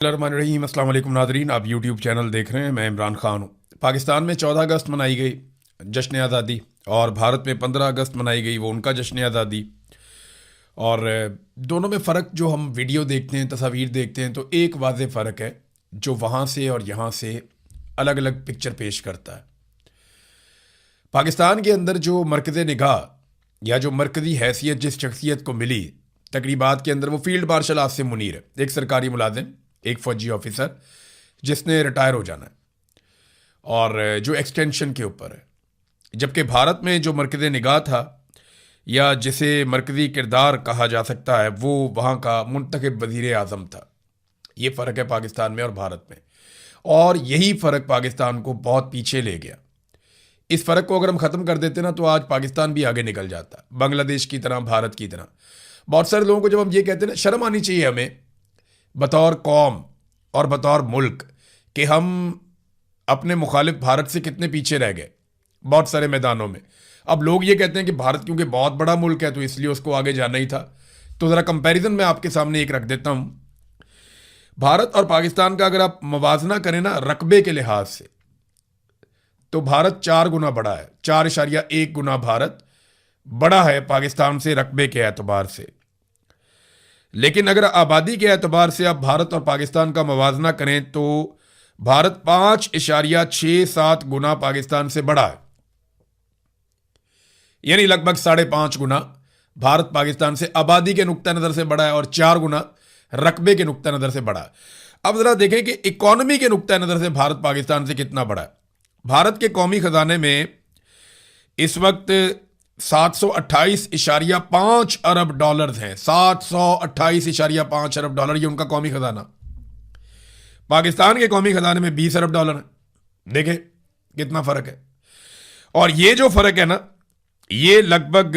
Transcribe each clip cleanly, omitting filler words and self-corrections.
बिस्मिल्लाहिर्रहमानिर्रहीम। अस्सलाम वालेकुम नाज़रीन, आप यूट्यूब चैनल देख रहे हैं। मैं इमरान ख़ान हूँ। पाकिस्तान में 14 अगस्त मनाई गई जश्न आज़ादी, और भारत में 15 अगस्त मनाई गई, वो उनका जश्न आज़ादी। और दोनों में फ़र्क जो हम वीडियो देखते हैं, तस्वीर देखते हैं, तो एक वाज़ेह फ़र्क है जो वहाँ से और यहाँ से अलग अलग पिक्चर पेश करता है। पाकिस्तान के अंदर जो मरकज़ निगाह या जो मरकज़ी हैसियत जिस शख्सियत को मिली तकरीबात के अंदर, वो फील्ड मार्शल आसिम मुनीर है, एक सरकारी मुलाजिम, एक फ़ौजी ऑफिसर जिसने रिटायर हो जाना है और जो एक्सटेंशन के ऊपर है। जबकि भारत में जो मरकज़ निगाह था या जिसे मरकज़ी किरदार कहा जा सकता है, वो वहाँ का मुंतखब वज़ीर आज़म था। ये फ़र्क है पाकिस्तान में और भारत में, और यही फ़र्क पाकिस्तान को बहुत पीछे ले गया। इस फ़र्क को अगर हम ख़त्म कर देते ना, तो आज पाकिस्तान भी आगे निकल जाता, बांग्लादेश की तरह, भारत की तरह। बहुत सारे लोगों को जब हम ये कहते हैं ना, शर्म आनी चाहिए हमें बतौर कौम और बतौर मुल्क कि हम अपने मुखालिफ भारत से कितने पीछे रह गए बहुत सारे मैदानों में। अब लोग ये कहते हैं कि भारत क्योंकि बहुत बड़ा मुल्क है तो इसलिए उसको आगे जाना ही था। तो ज़रा कंपैरिजन मैं आपके सामने एक रख देता हूँ। भारत और पाकिस्तान का अगर आप मवाजना करें ना रकबे के लिहाज से, तो भारत 4 गुना बड़ा है, 4.1 गुना भारत बड़ा है पाकिस्तान से रकबे के एतबार से। लेकिन अगर आबादी के एतबार से आप भारत और पाकिस्तान का मवाजना करें तो भारत 5.67 गुना पाकिस्तान से बड़ा है, यानी लगभग 5.5 गुना भारत पाकिस्तान से आबादी के नुक्ता नज़र से बड़ा है और 4 गुना रकबे के नुक्ता नज़र से बड़ा है। अब ज़रा देखें कि इकॉनमी के नुक्ता नज़र से भारत पाकिस्तान से कितना बड़ा है। भारत के कौमी ख़जाने में इस वक्त 728.5 अरब डॉलर हैं। 728.5 अरब डॉलर, ये उनका कौमी खजाना। पाकिस्तान के कौमी खजाने में 20 अरब डॉलर है। देखें कितना फर्क है। और ये जो फर्क है ना, ये लगभग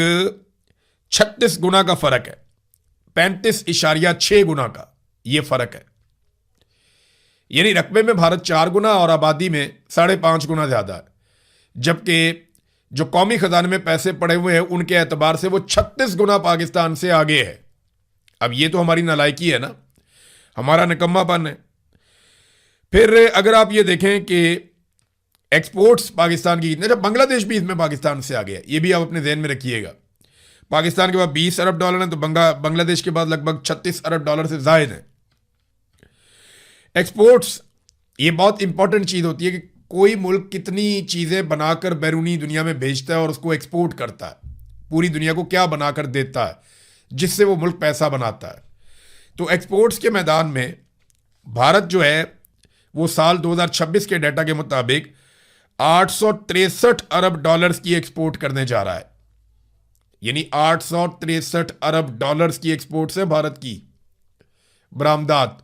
36 गुना का फर्क है, 35.6 गुना का ये फर्क है। यानी रकबे में भारत 4 गुना और आबादी में 5.5 गुना ज्यादा है, जबकि जो कौमी खजाने में पैसे पड़े हुए हैं उनके एतबार से वो 36 गुना पाकिस्तान से आगे है। अब ये तो हमारी नालायकी है ना, हमारा निकम्मापन है। फिर अगर आप ये देखें कि एक्सपोर्ट्स पाकिस्तान की कितने, जब बांग्लादेश भी इसमें पाकिस्तान से आगे है, ये भी आप अपने ध्यान में रखिएगा। पाकिस्तान के बाद 20 अरब डॉलर है, तो बांग्लादेश के बाद लगभग 36 अरब डॉलर से जायद है एक्सपोर्ट्स। ये बहुत इंपॉर्टेंट चीज़ होती है कि कोई मुल्क कितनी चीज़ें बनाकर बैरूनी दुनिया में भेजता है और उसको एक्सपोर्ट करता है, पूरी दुनिया को क्या बनाकर देता है जिससे वो मुल्क पैसा बनाता है। तो एक्सपोर्ट्स के मैदान में भारत जो है वो साल 2026 के डाटा के मुताबिक 863 अरब डॉलर्स की एक्सपोर्ट करने जा रहा है। यानी 863 अरब डॉलर्स की एक्सपोर्ट्स है भारत की बरामदात,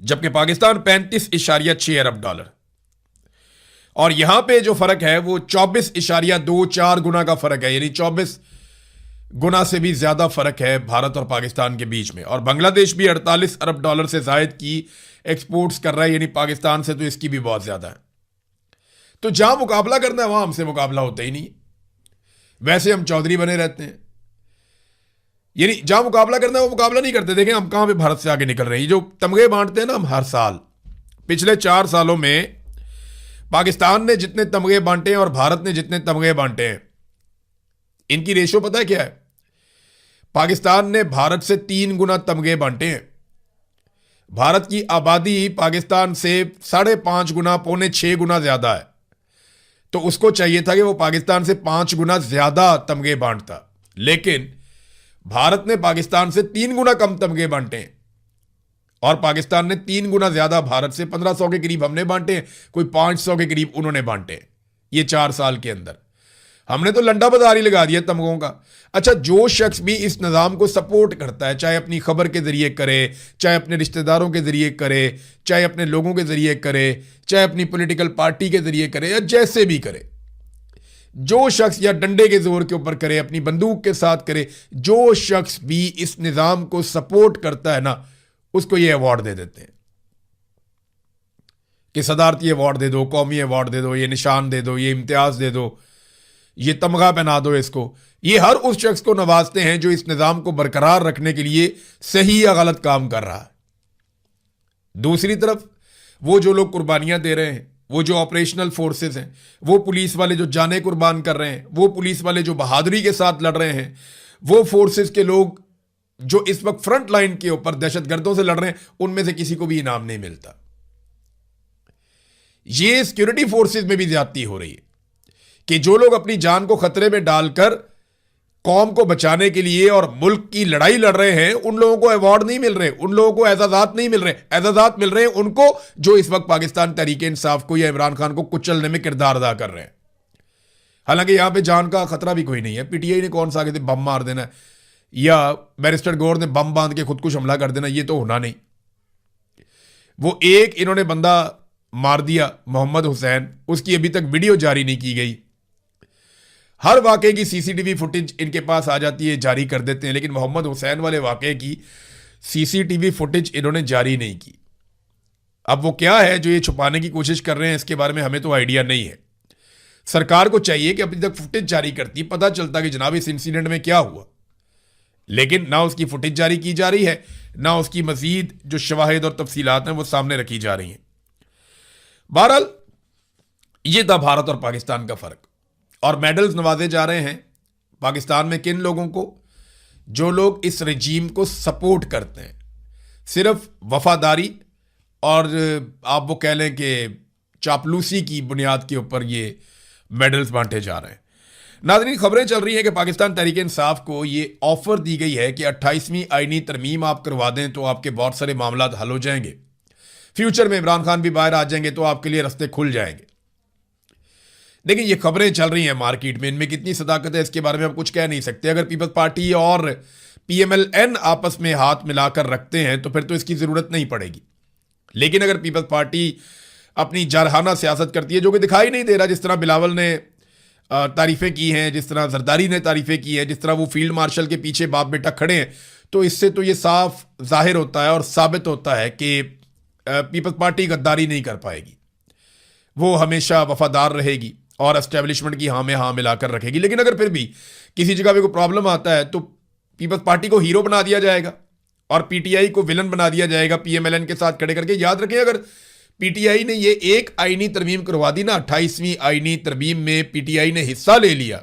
जबकि पाकिस्तान 35.6 अरब डॉलर। और यहां पे जो फर्क है वो 24.24 गुना का फर्क है, यानी 24 गुना से भी ज्यादा फर्क है भारत और पाकिस्तान के बीच में। और बांग्लादेश भी 48 अरब डॉलर से जायद की एक्सपोर्ट्स कर रहा है, यानी पाकिस्तान से तो इसकी भी बहुत ज्यादा है। तो जहां मुकाबला करना है वहां हमसे मुकाबला होता ही नहीं। वैसे हम चौधरी बने रहते हैं, यानी जहां मुकाबला करना है वो मुकाबला नहीं करते। देखें हम कहां पे भारत से आगे निकल रहे हैं। जो तमगे बांटते हैं ना हम हर साल, पिछले 4 सालों में पाकिस्तान ने जितने तमगे बांटे हैं और भारत ने जितने तमगे बांटे हैं, इनकी रेशो पता है क्या है? पाकिस्तान ने भारत से 3 गुना तमगे बांटे हैं। भारत की आबादी पाकिस्तान से 5.5 गुना, 5.25 गुना ज्यादा है, तो उसको चाहिए था कि वो पाकिस्तान से 5 गुना ज्यादा तमगे बांटता। लेकिन भारत ने पाकिस्तान से 3 गुना कम तमगे बांटे हैं और पाकिस्तान ने 3 गुना ज्यादा भारत से, 1500 के करीब हमने बांटे, कोई 500 के करीब उन्होंने बांटे। ये 4 साल के अंदर हमने तो लंडा बाजारी लगा दिया तमगों का। अच्छा, जो शख्स भी इस निज़ाम को सपोर्ट करता है, चाहे अपनी खबर के जरिए करे, चाहे अपने रिश्तेदारों के जरिए करे, चाहे अपने लोगों के जरिए करे, चाहे अपनी पॉलिटिकल पार्टी के जरिए करे, या जैसे भी करे, जो शख्स या डंडे के जोर के ऊपर करे, अपनी बंदूक के साथ करे, जो शख्स भी इस निज़ाम को सपोर्ट करता है ना, उसको ये अवार्ड दे देते हैं कि सदारती अवार्ड दे दो, कौमी अवार्ड दे दो, ये निशान दे दो, ये इम्तियाज दे दो, ये तमगा पहना दो इसको। ये हर उस शख्स को नवाजते हैं जो इस निज़ाम को बरकरार रखने के लिए सही या गलत काम कर रहा है। दूसरी तरफ वो जो लोग कुर्बानियां दे रहे हैं, वो जो ऑपरेशनल फोर्सेस हैं, वो पुलिस वाले जो जाने कुर्बान कर रहे हैं, वो पुलिस वाले जो बहादुरी के साथ लड़ रहे हैं, वो फोर्सेस के लोग जो इस वक्त फ्रंट लाइन के ऊपर दहशतगर्दों से लड़ रहे हैं, उनमें से किसी को भी इनाम नहीं मिलता। ये सिक्योरिटी फोर्सेस में भी ज्यादती हो रही है कि जो लोग अपनी जान को खतरे में डालकर कौम को बचाने के लिए और मुल्क की लड़ाई लड़ रहे हैं, उन लोगों को अवार्ड नहीं मिल रहे, उन लोगों को एजाजात नहीं मिल रहे। एजाजात मिल रहे हैं उनको जो इस वक्त पाकिस्तान तहरीक इंसाफ को या इमरान खान को कुचलने में किरदार अदा कर रहे हैं। हालांकि यहां पे जान का खतरा भी कोई नहीं है। पीटीआई ने कौन सा आगे थे बम मार देना या बैरिस्टर गौर ने बम बांध के खुदकुश हमला कर देना, ये तो होना नहीं। वो एक इन्होंने बंदा मार दिया मोहम्मद हुसैन, उसकी अभी तक वीडियो जारी नहीं की गई। हर वाकये की सीसीटीवी फुटेज इनके पास आ जाती है, जारी कर देते हैं, लेकिन मोहम्मद हुसैन वाले वाकये की सीसीटीवी फुटेज इन्होंने जारी नहीं की। अब वो क्या है जो ये छुपाने की कोशिश कर रहे हैं, इसके बारे में हमें तो आइडिया नहीं है। सरकार को चाहिए कि अभी तक फुटेज जारी करती, पता चलता कि जनाब इस इंसिडेंट में क्या हुआ, लेकिन ना उसकी फुटेज जारी की जा रही है, ना उसकी मजीद जो शवाहिद और तफसीलात हैं वो सामने रखी जा रही हैं। बहरहाल ये था भारत और पाकिस्तान का फर्क। और मेडल्स नवाजे जा रहे हैं पाकिस्तान में किन लोगों को? जो लोग इस रजीम को सपोर्ट करते हैं, सिर्फ वफादारी और आप वो कह लें कि चापलूसी की बुनियाद के ऊपर ये मेडल्स बांटे जा रहे हैं। नाज़रीन, खबरें चल रही हैं कि पाकिस्तान तहरीक इंसाफ को ये ऑफर दी गई है कि 28वीं आईनी तरमीम आप करवा दें तो आपके बहुत सारे मामला हल हो जाएंगे, फ्यूचर में इमरान खान भी बाहर आ जाएंगे तो आपके लिए रास्ते खुल जाएंगे। देखिए, ये खबरें चल रही हैं मार्केट में, इनमें कितनी सदाकत है इसके बारे में हम कुछ कह नहीं सकते। अगर पीपल्स पार्टी और पीएमएलएन आपस में हाथ मिलाकर रखते हैं तो फिर तो इसकी ज़रूरत नहीं पड़ेगी। लेकिन अगर पीपल्स पार्टी अपनी जारहाना सियासत करती है, जो कि दिखाई नहीं दे रहा, जिस तरह बिलावल ने तारीफ़ें की हैं, जिस तरह जरदारी ने तारीफ़ें की हैं, जिस तरह वो फील्ड मार्शल के पीछे बाप बेटा खड़े हैं, तो इससे तो ये साफ जाहिर होता है और साबित होता है कि पीपल्स पार्टी गद्दारी नहीं कर पाएगी। वो हमेशा वफादार रहेगी और एस्टेब्लिशमेंट की हाँ में हाँ मिलाकर रखेगी। लेकिन अगर फिर भी किसी जगह पे कोई प्रॉब्लम आता है तो पीपल्स पार्टी को हीरो बना दिया जाएगा और पीटीआई को विलन बना दिया जाएगा पीएमएलएन के साथ खड़े करके। याद रखें, अगर पीटीआई ने ये एक आईनी तरमीम करवा दी ना, 28वीं आईनी तरमीम में पीटीआई ने हिस्सा ले लिया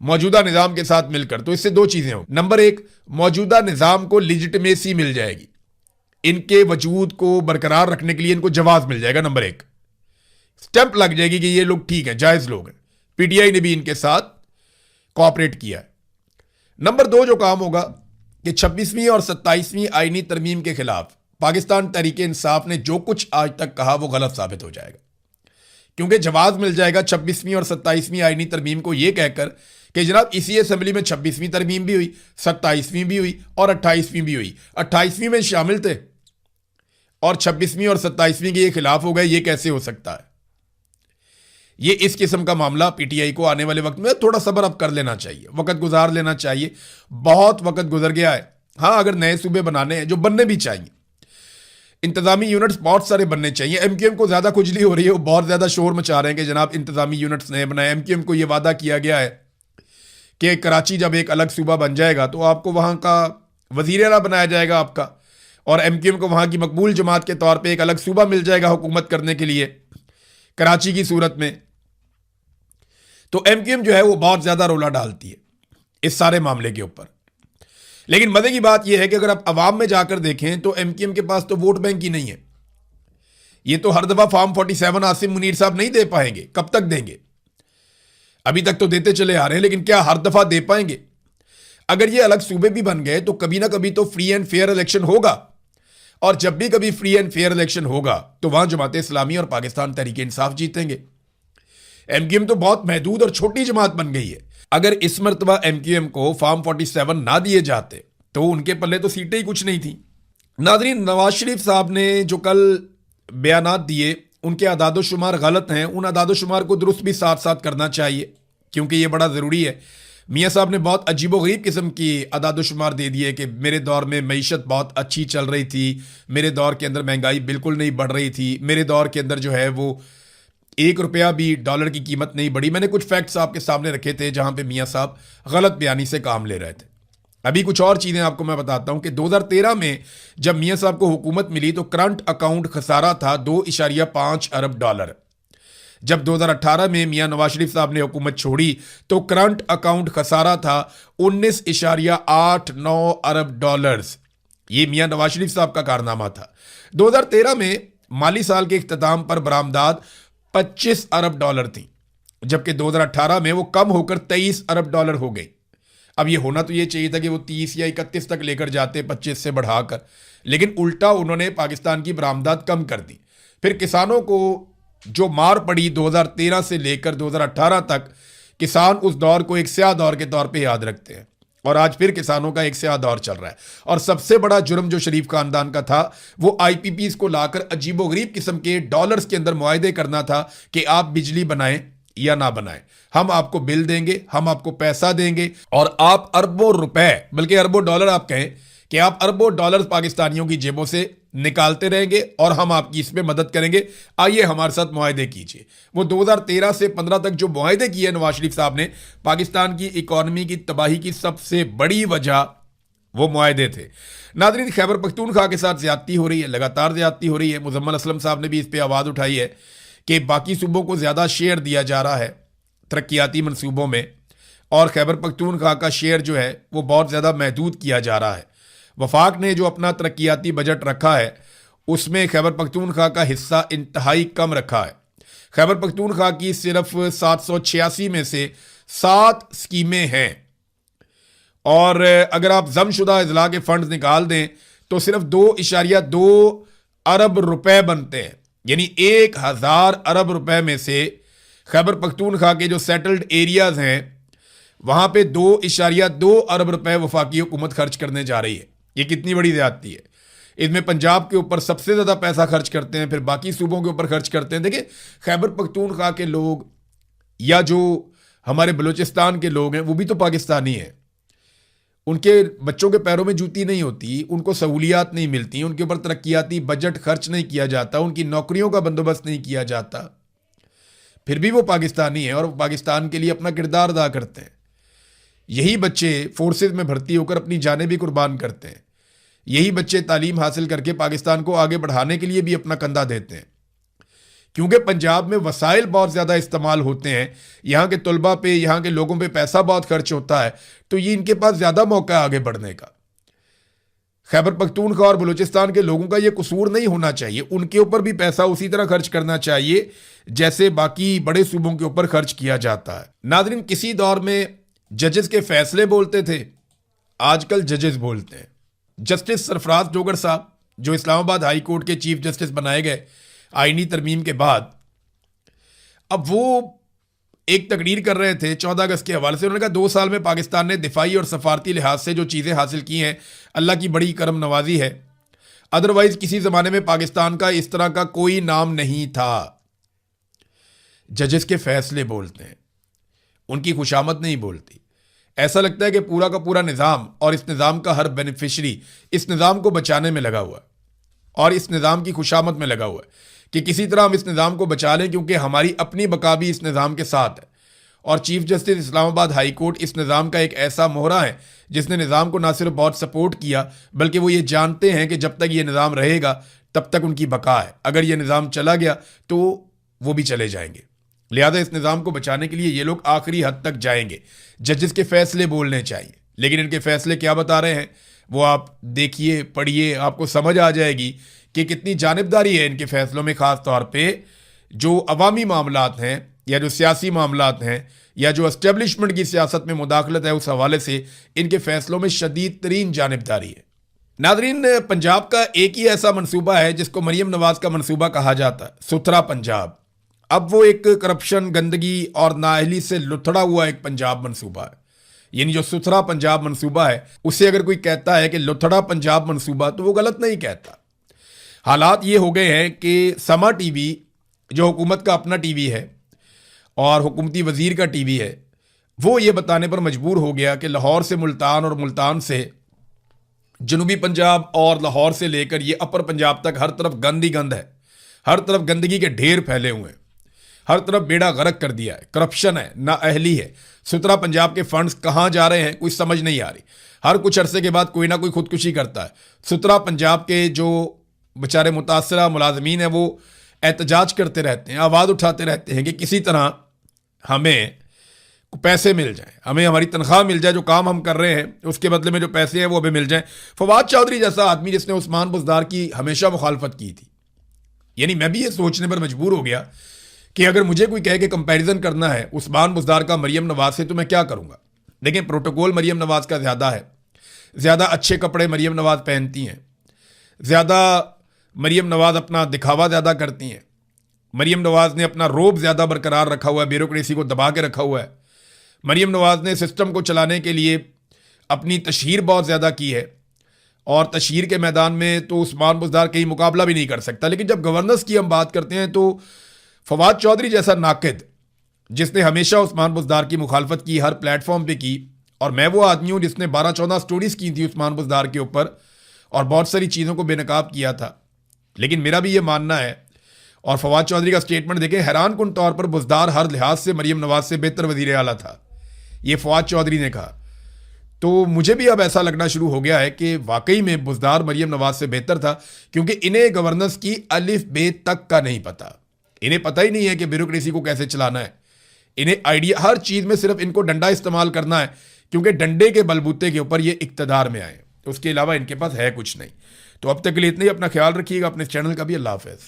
मौजूदा निजाम के साथ मिलकर, तो इससे दो चीजें हों। नंबर एक, मौजूदा निजाम को लिजिटिमेसी मिल जाएगी, इनके वजूद को बरकरार रखने के लिए इनको जवाब मिल जाएगा। नंबर एक, स्टैंप लग जाएगी कि ये लोग ठीक है, जायज लोग हैं, पीटीआई ने भी इनके साथ कोऑपरेट किया है। नंबर दो जो काम होगा कि 26वीं और 27वीं आईनी तरमीम के खिलाफ पाकिस्तान तहरीक इंसाफ ने जो कुछ आज तक कहा वो गलत साबित हो जाएगा, क्योंकि जवाब मिल जाएगा 26वीं और 27वीं आईनी तरमीम को यह कहकर कि जनाब इसी असेंबली में 26वीं तरमीम भी हुई, 27वीं भी हुई और 28वीं भी हुई। 28वीं में शामिल थे और 26वीं और 27वीं के ये खिलाफ हो गए, ये कैसे हो सकता है? ये इस किस्म का मामला पीटीआई को आने वाले वक्त में थोड़ा सब्र अब कर लेना चाहिए, वक्त गुजार लेना चाहिए। बहुत वक्त गुजर गया है। हाँ, अगर नए सूबे बनाने हैं, जो बनने भी चाहिए, इंतजामी यूनिट्स बहुत सारे बनने चाहिए। एमक्यूएम को ज्यादा खुजली हो रही है, वो बहुत ज्यादा शोर मचा रहे हैं कि जनाब इंतजामी यूनिट्स नए बनाए। एमक्यूएम को यह वादा किया गया है कि कराची जब एक अलग सूबा बन जाएगा तो आपको वहां का वजीर आला बनाया जाएगा आपका, और एमक्यूएम को वहां की मकबूल जमात के तौर पर एक अलग सूबा मिल जाएगा हुकूमत करने के लिए कराची की सूरत में। तो एमक्यूएम जो है वो बहुत ज्यादा रोला डालती है इस सारे मामले के ऊपर। लेकिन मजे की बात यह है कि अगर आप अवाम में जाकर देखें तो एमक्यूएम के पास तो वोट बैंक ही नहीं है। ये तो हर दफा फॉर्म 47 आसिम मुनीर साहब नहीं दे पाएंगे। कब तक देंगे? अभी तक तो देते चले आ रहे हैं, लेकिन क्या हर दफा दे पाएंगे? अगर ये अलग सूबे भी बन गए तो कभी ना कभी तो फ्री एंड फेयर इलेक्शन होगा, और जब भी कभी फ्री एंड फेयर इलेक्शन होगा तो वहां जमात इस्लामी और पाकिस्तान तहरीक इंसाफ जीतेंगे। एमक्यूएम तो बहुत महदूद और छोटी जमात बन गई है। अगर इस मरतबा एमक्यूएम को फॉर्म 47 ना दिए जाते तो उनके पल्ले तो सीटें ही कुछ नहीं थी। नाज़रीन, नवाज शरीफ साहब ने जो कल बयानात दिए उनके अदादोशुमार गलत हैं। उन अदादोशुमार को दुरुस्त भी साथ साथ करना चाहिए, क्योंकि ये बड़ा ज़रूरी है। मियाँ साहब ने बहुत अजीबोगरीब किस्म की अदादोशुमार दे दिए कि मेरे दौर में मईशत बहुत अच्छी चल रही थी, मेरे दौर के अंदर महंगाई बिल्कुल नहीं बढ़ रही थी, मेरे दौर के अंदर जो है वो 1 रुपया भी डॉलर की कीमत नहीं बढ़ी। मैंने कुछ फैक्ट्स आपके सामने रखे थे जहां पे मियाँ साहब गलत बयानी से काम ले रहे थे। अभी कुछ और चीज़ें आपको मैं बताता हूं कि 2013 में जब मियां साहब को हुकूमत मिली तो करंट अकाउंट खसारा था 2.5 अरब डॉलर। जब 2018 में मियां नवाज शरीफ साहब ने हुकूमत छोड़ी तो करंट अकाउंट खसारा था 19.89 अरब डॉलर्स। ये मियां नवाज शरीफ साहब का कारनामा था। 2013 में माली साल के इख्तिताम पर बरामदात 25 अरब डॉलर थी, जबकि 2018 में वो कम होकर 23 अरब डॉलर हो गई। अब ये होना तो ये चाहिए था कि वो 30 या 31 तक लेकर जाते, 25 से बढ़ाकर, लेकिन उल्टा उन्होंने पाकिस्तान की बरामदात कम कर दी। फिर किसानों को जो मार पड़ी 2013 से लेकर 2018 तक, किसान उस दौर को एक स्याह दौर के तौर पे याद रखते हैं और आज फिर किसानों का एक स्याह दौर चल रहा है। और सबसे बड़ा जुर्म जो शरीफ खानदान का था वो आईपीपीज को लाकर अजीबोगरीब किस्म के डॉलर्स के अंदर मुआहदे करना था कि आप बिजली बनाएं या ना बनाएं, हम आपको बिल देंगे, हम आपको पैसा देंगे और आप अरबों रुपए, बल्कि अरबों डॉलर आप कहें कि आप अरबों डॉलर पाकिस्तानियों की जेबों से निकालते रहेंगे और हम आपकी इसमें मदद करेंगे, आइए हमारे साथ मुआहदे कीजिए। वो 2013 से 15 तक जो मुआहदे किए नवाज शरीफ साहब ने, पाकिस्तान की इकॉनमी की तबाही की सबसे बड़ी वजह वो मुआहदे थे। नाज़रीन, खैबर पख्तूनख्वा के साथ ज्यादती हो रही है, लगातार ज्यादती हो रही है। मुजम्मल असलम साहब ने भी इस पर आवाज़ उठाई है कि बाकी सूबों को ज़्यादा शेयर दिया जा रहा है तरक्याती मनसूबों में और खैबर पख्तूनख्वा का शेयर जो है वो बहुत ज़्यादा महदूद किया जा रहा है। वफाक ने जो अपना तरक्याती बजट रखा है उसमें खैबर पख्तूनख्वा का हिस्सा इंतहाई कम रखा है। खैबर पख्तूनख्वा की सिर्फ 786 में से 7 स्कीमें हैं और अगर आप जमशुदा अजला के फंड निकाल दें तो सिर्फ 2.2 अरब रुपए बनते हैं। यानी 1000 अरब रुपए में से खैबर पख्तूनख्वा के जो सेटल्ड एरियाज हैं वहां पे 2.2 अरब रुपए वफाकी हुकूमत खर्च करने जा रही है। ये कितनी बड़ी ज्यादती है। इसमें पंजाब के ऊपर सबसे ज्यादा पैसा खर्च करते हैं, फिर बाकी सूबों के ऊपर खर्च करते हैं। देखिए, खैबर पख्तूनख्वा के लोग या जो हमारे बलूचिस्तान के लोग हैं वो भी तो पाकिस्तानी हैं। उनके बच्चों के पैरों में जूती नहीं होती, उनको सहूलियात नहीं मिलती, उनके ऊपर तरक्याती बजट खर्च नहीं किया जाता, उनकी नौकरियों का बंदोबस्त नहीं किया जाता, फिर भी वो पाकिस्तानी है और वो पाकिस्तान के लिए अपना किरदार अदा करते हैं। यही बच्चे फोर्सेज में भर्ती होकर अपनी जानें भी कुर्बान करते हैं। यही बच्चे तालीम हासिल करके पाकिस्तान को आगे बढ़ाने के लिए भी अपना कंधा देते हैं। क्योंकि पंजाब में वसाइल बहुत ज़्यादा इस्तेमाल होते हैं, यहाँ के तलबा पे, यहाँ के लोगों पे पैसा बहुत खर्च होता है, तो ये इनके पास ज़्यादा मौका है आगे बढ़ने का। खैबर पख्तूनख्वा और बलूचिस्तान के लोगों का ये कसूर नहीं होना चाहिए, उनके ऊपर भी पैसा उसी तरह खर्च करना चाहिए जैसे बाकी बड़े सूबों के ऊपर खर्च किया जाता है। नाज़रीन, किसी दौर में जजेस के फैसले बोलते थे, आजकल जजेस बोलते हैं। जस्टिस सरफराज डोगर साहब जो इस्लामाबाद हाई कोर्ट के चीफ जस्टिस बनाए गए आईनी तरमीम के बाद, अब वो एक तकरीर कर रहे थे 14 अगस्त के हवाले से। उन्होंने कहा 2 साल में पाकिस्तान ने दिफाई और सफारती लिहाज से जो चीज़ें हासिल की हैं अल्लाह की बड़ी करम नवाजी है, अदरवाइज किसी ज़माने में पाकिस्तान का इस तरह का कोई नाम नहीं था। जजेस के फैसले बोलते हैं, उनकी खुशामद नहीं बोलती। ऐसा लगता है कि पूरा का पूरा निज़ाम और इस निज़ाम का हर बेनिफिशरी इस निज़ाम को बचाने में लगा हुआ है और इस निज़ाम की खुशामद में लगा हुआ है कि किसी तरह हम इस निज़ाम को बचा लें, क्योंकि हमारी अपनी बका भी इस निज़ाम के साथ है। और chief justice Islamabad high court इस निज़ाम का एक ऐसा मोहरा है जिसने निज़ाम को ना सिर्फ बहुत सपोर्ट किया, बल्कि वो ये जानते हैं कि जब तक ये निज़ाम रहेगा तब तक उनकी बका है, अगर ये निज़ाम चला गया तो वो भी चले जाएंगे। लिहाजा इस निज़ाम को बचाने के लिए ये लोग आखिरी हद तक जाएंगे। जजेस के फैसले बोलने चाहिए, लेकिन इनके फैसले क्या बता रहे हैं वो आप देखिए, पढ़िए, आपको समझ आ जाएगी कि कितनी जानिबदारी है इनके फैसलों में। ख़ास तौर पे जो अवामी मामलात हैं या जो सियासी मामलात हैं या जो एस्टेब्लिशमेंट की सियासत में मुदाखलत है, उस हवाले से इनके फैसलों में शदीद तरीन जानिबदारी है। नादरीन, पंजाब का एक ही ऐसा मनसूबा है जिसको मरीम नवाज का मनसूबा कहा जाता है, सुथरा पंजाब। अब वो एक करप्शन, गंदगी और नाअहली से लुथड़ा हुआ एक पंजाब मनसूबा है। यानी जो सुथरा पंजाब मनसूबा है उसे अगर कोई कहता है कि लुथड़ा पंजाब मनसूबा, तो वो गलत नहीं कहता। हालात ये हो गए हैं कि समा टीवी जो हुकूमत का अपना टीवी है और हुकूमती वजीर का टीवी है, वो ये बताने पर मजबूर हो गया कि लाहौर से मुल्तान और मुल्तान से जनूबी पंजाब और लाहौर से लेकर ये अपर पंजाब तक हर तरफ गंद ही गंद है, हर तरफ गंदगी के ढेर फैले हुए हैं, हर तरफ बेड़ा गर्क कर दिया है, करप्शन है, नाअहली है। सुथरा पंजाब के फंड्स कहाँ जा रहे हैं कोई समझ नहीं आ रही। हर कुछ अरसे के बाद कोई ना कोई खुदकुशी करता है। सुतरा पंजाब के जो बेचारे मुतासरा मुलाजमीन हैं वो एहतजाज करते रहते हैं, आवाज़ उठाते रहते हैं कि किसी तरह हमें पैसे मिल जाए, हमें हमारी तनख्वाह मिल जाए, जो काम हम कर रहे हैं उसके बदले में जो पैसे हैं वो हमें मिल जाए। फवाद चौधरी जैसा आदमी जिसने उस्मान बुज़दार की हमेशा मुखालफत की थी, यानी मैं भी ये सोचने पर मजबूर हो गया कि अगर मुझे कोई कहे कि कंपैरिजन करना है उस्मान बुज़दार का मरियम नवाज से तो मैं क्या करूंगा। लेकिन प्रोटोकॉल मरियम नवाज का ज़्यादा है, ज़्यादा अच्छे कपड़े मरियम नवाज पहनती हैं, ज़्यादा मरियम नवाज अपना दिखावा ज़्यादा करती हैं, मरियम नवाज ने अपना रोब ज़्यादा बरकरार रखा हुआ है, ब्यूरोक्रेसी को दबा के रखा हुआ है। मरियम नवाज ने सिस्टम को चलाने के लिए अपनी तशहीर बहुत ज़्यादा की है और तशहीर के मैदान में तो उस्मान बुज़दार कहीं मुकाबला भी नहीं कर सकता। लेकिन जब गवर्नेंस की हम बात करते हैं तो फवाद चौधरी जैसा नाकिद जिसने हमेशा उस्मान बुज़दार की मुखालफत की, हर प्लेटफॉर्म पे की, और मैं वो आदमी हूँ जिसने 12-14 स्टोरीज़ की थी उस्मान बुज़दार के ऊपर और बहुत सारी चीज़ों को बेनकाब किया था। लेकिन मेरा भी ये मानना है, और फवाद चौधरी का स्टेटमेंट देखें, हैरान कुन तौर पर बुज़दार हर लिहाज से मरियम नवाज से बेहतर वज़ीर आला था, ये फवाद चौधरी ने कहा। तो मुझे भी अब ऐसा लगना शुरू हो गया है कि वाकई में बुज़दार मरियम नवाज से बेहतर था, क्योंकि इन्हें गवर्नेंस की अलिफ बे तक का नहीं पता। इन्हें पता ही नहीं है कि ब्यूरोक्रेसी को कैसे चलाना है। इन्हें आइडिया, हर चीज़ में सिर्फ इनको डंडा इस्तेमाल करना है, क्योंकि डंडे के बलबूते के ऊपर ये इक्तदार में आए, उसके अलावा इनके पास है कुछ नहीं। तो अब तक के लिए इतना ही। अपना ख्याल रखिएगा, अपने चैनल का भी। अल्लाह हाफ़िज़।